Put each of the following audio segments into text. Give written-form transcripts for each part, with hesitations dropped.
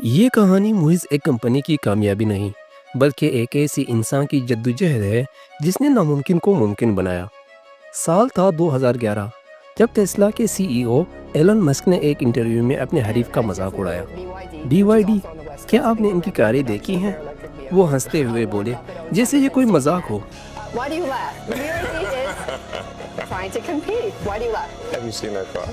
یہ کہانی محض ایک کمپنی کی کامیابی نہیں بلکہ ایک ایسی انسان کی جدوجہد ہے جس نے ناممکن کو ممکن بنایا۔ سال تھا 2011 جب ٹیسلا کے سی ای او ایلن مسک نے ایک انٹرویو میں اپنے حریف کا مذاق اڑایا۔ BYD، کیا آپ نے ان کی کاریں دیکھی ہیں؟ وہ ہنستے ہوئے بولے جیسے یہ کوئی مذاق ہو۔ Why do you laugh? BYD is trying to compete. Why do you laugh? Have you seen that car?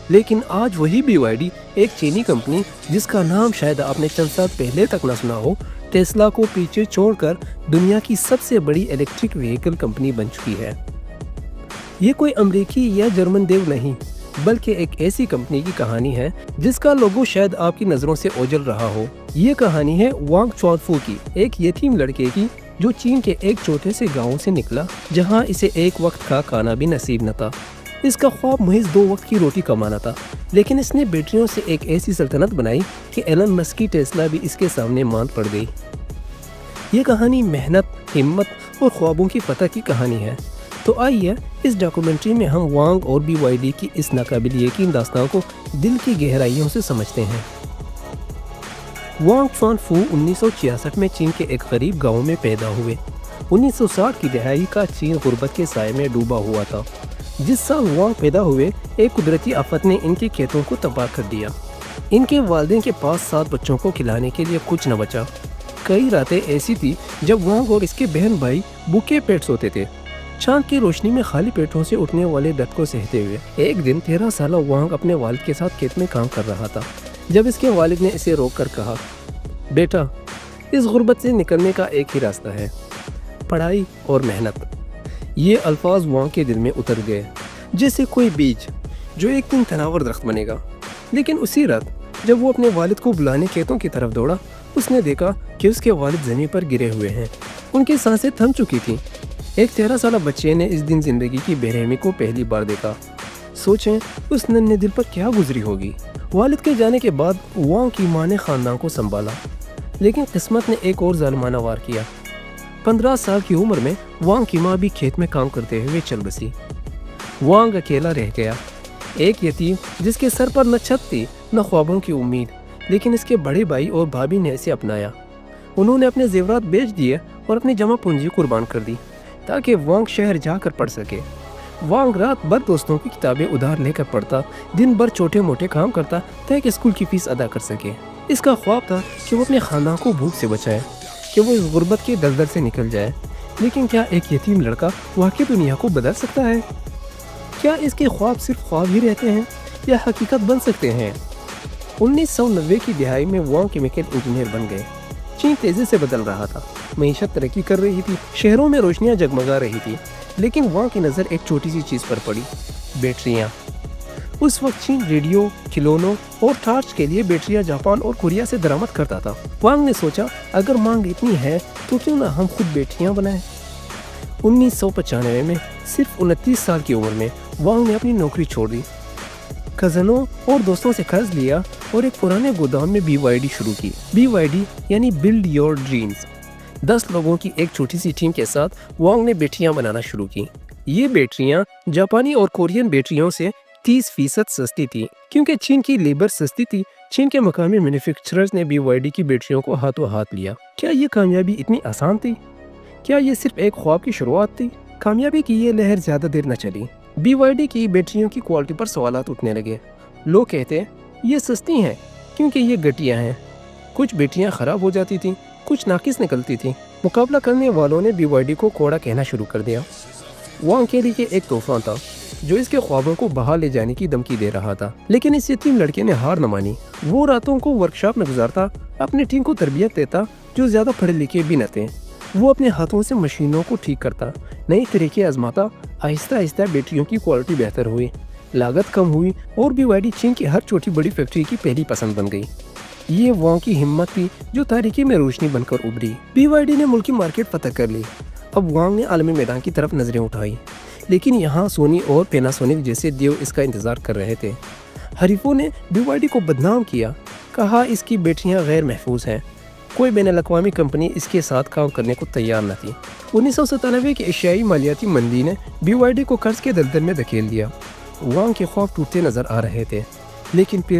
لیکن آج وہی BYD، ایک چینی کمپنی جس کا نام شاید آپ نے چند سال پہلے تک نہ سنا ہو، ٹیسلا کو پیچھے چھوڑ کر دنیا کی سب سے بڑی الیکٹرک وہیکل کمپنی بن چکی ہے۔ یہ کوئی امریکی یا جرمن دیو نہیں بلکہ ایک ایسی کمپنی کی کہانی ہے جس کا لوگو شاید آپ کی نظروں سے اوجھل رہا ہو۔ یہ کہانی ہے وانگ چوانفو کی، ایک یتیم لڑکے کی جو چین کے ایک چھوٹے سے گاؤں سے نکلا جہاں اسے ایک وقت کا کھانا بھی نصیب نہ تھا۔ اس کا خواب محض 2 وقت کی روٹی کمانا تھا، لیکن اس نے بیٹریوں سے ایک ایسی سلطنت بنائی کہ ایلن مسک کی ٹیسلا بھی اس کے سامنے ماند پڑ گئی۔ یہ کہانی محنت، ہمت اور خوابوں کی فتح کی کہانی ہے۔ تو آئیے اس ڈاکومنٹری میں ہم وانگ اور BYD کی اس ناقابل یقین داستان کو دل کی گہرائیوں سے سمجھتے ہیں۔ وانگ چوانفو 1966 میں چین کے ایک غریب گاؤں میں پیدا ہوئے۔ 1960 کی دہائی کا چین غربت کے سائے میں ڈوبا ہوا تھا۔ جس سال وانگ پیدا ہوئے، ایک قدرتی آفت نے ان کے کھیتوں کو تباہ کر دیا۔ ان کے والدین کے پاس 7 بچوں کو کھلانے کے لیے کچھ نہ بچا۔ کئی راتیں ایسی تھی جب وانگ اور اس کے بہن بھائی بھوکے پیٹ سوتے تھے، چاند کی روشنی میں خالی پیٹوں سے اٹھنے والے درد کو سہتے ہوئے۔ ایک دن 13 سالہ وانگ اپنے والد کے ساتھ کھیت میں کام کر رہا تھا جب اس کے والد نے اسے روک کر کہا، بیٹا، اس غربت سے نکلنے کا ایک ہی راستہ ہے، پڑھائی اور محنت۔ یہ الفاظ وانگ کے دل میں اتر گئے جیسے کوئی بیج جو ایک دن تناور درخت بنے گا۔ لیکن اسی رات جب وہ اپنے والد کو بلانے کھیتوں کی طرف دوڑا، اس نے دیکھا کہ اس کے والد زمین پر گرے ہوئے ہیں، ان کی سانسیں تھم چکی تھیں۔ ایک 13 سالہ بچے نے اس دن زندگی کی بے رحمی کو پہلی بار دیکھا۔ سوچیں اس ننھے دل پر کیا گزری ہوگی۔ والد کے جانے کے بعد وانگ کی ماں نے خاندان کو سنبھالا، لیکن قسمت نے ایک اور ظالمانہ وار کیا۔ 15 سال کی عمر میں وانگ کی ماں بھی کھیت میں کام کرتے ہوئے چل بسی۔ وانگ اکیلا رہ گیا، ایک یتیم جس کے سر پر نہ چھت تھی نہ خوابوں کی امید۔ لیکن اس کے بڑے بھائی اور بھابھی نے اسے اپنایا۔ انہوں نے اپنے زیورات بیچ دیے اور اپنی جمع پونجی قربان کر دی تاکہ وانگ شہر جا کر پڑھ سکے۔ وانگ رات بھر دوستوں کی کتابیں ادھار لے کر پڑھتا، دن بھر چھوٹے موٹے کام کرتا تاکہ اسکول کی فیس ادا کر سکے۔ اس کا خواب تھا کہ وہ اپنے خاندان کو بھوک سے بچائے، کہ وہ اس غربت کے دلدل سے نکل جائے۔ لیکن کیا ایک یتیم لڑکا واقعی دنیا کو بدل سکتا ہے؟ کیا اس کے خواب صرف خواب ہی رہتے ہیں یا حقیقت بن سکتے ہیں؟ 1990 کی دہائی میں وانگ کیمیکل انجینئر بن گئے۔ چین تیزی سے بدل رہا تھا، معیشت ترقی کر رہی تھی، شہروں میں روشنیاں جگمگا رہی تھی، لیکن وانگ کی نظر ایک چھوٹی سی چیز پر پڑی، بیٹریاں۔ اس وقت چین ریڈیو، کھلونوں اور ٹارچ کے لیے بیٹریاں جاپان اور کوریا سے درآمد کرتا تھا۔ وانگ نے سوچا اگر مانگ اتنی ہے تو کیوں نہ ہم خود بیٹریاں بنائیں۔ 1995 میں صرف 29 سال کی عمر میں وانگ نے اپنی نوکری چھوڑ دی، کزنوں اور دوستوں سے قرض لیا اور ایک پرانے گودام میں BYD شروع کی۔ BYD یعنی بلڈ یور ڈریمز۔ 10 لوگوں کی ایک چھوٹی سی ٹیم کے ساتھ وانگ نے بیٹریاں بنانا شروع کی۔ یہ بیٹریاں جاپانی اور کورین بیٹریوں سے 30% سستی تھی۔ کیونکہ چین کی لیبر سستی تھی، چین کے مقامی مینوفیکچررز نے BYD کی بیٹریوں کو ہاتھوں ہاتھ لیا۔ کیا یہ کامیابی اتنی آسان تھی؟ کیا یہ صرف ایک خواب کی شروعات تھی؟ کامیابی کی یہ لہر زیادہ دیر نہ چلی۔ BYD کی بیٹریوں کی کوالٹی پر سوالات اٹھنے لگے۔ لوگ کہتے یہ سستی ہیں کیونکہ یہ گھٹیا ہیں۔ کچھ بیٹریاں خراب ہو جاتی تھیں، کچھ ناقص نکلتی تھیں۔ مقابلہ کرنے والوں نے BYD کو کوڑا کہنا شروع کر دیا۔ وانگ کے لیے ایک طوفان تھا جو اس کے خوابوں کو بہا لے جانے کی دھمکی دے رہا تھا۔ لیکن اس یتیم لڑکے نے ہار نہ مانی۔ وہ راتوں کو ورکشاپ میں گزارتا، اپنی ٹیم کو تربیت دیتا جو زیادہ پڑھے لکھے بھی نہ تھے۔ وہ اپنے ہاتھوں سے مشینوں کو ٹھیک کرتا، نئی طریقے آزماتا۔ آہستہ آہستہ بیٹریوں کی کوالٹی بہتر ہوئی، لاگت کم ہوئی اور BYD چین کی ہر چھوٹی بڑی فیکٹری کی پہلی پسند بن گئی۔ یہ وانگ کی ہمت تھی جو تاریکی میں روشنی بن کر ابھری۔ BYD نے ملکی مارکیٹ فتح کر لی۔ اب وانگ نے عالمی میدان کی طرف نظریں اٹھائی، لیکن یہاں سونی اور پیناسونک جیسے دیو اس کا انتظار کر رہے تھے۔ حریفوں نے BYD کو بدنام کیا، کہا اس کی بیٹریاں غیر محفوظ ہیں۔ کوئی بین الاقوامی کمپنی اس کے ساتھ کام کرنے کو تیار نہ تھی۔ 1997 کی ایشیائی مالیاتی مندی نے BYD کو قرض کے دلدل میں دھکیل دیا۔ وانگ کے خواب ٹوٹتے نظر آ رہے تھے، لیکن پھر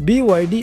BYD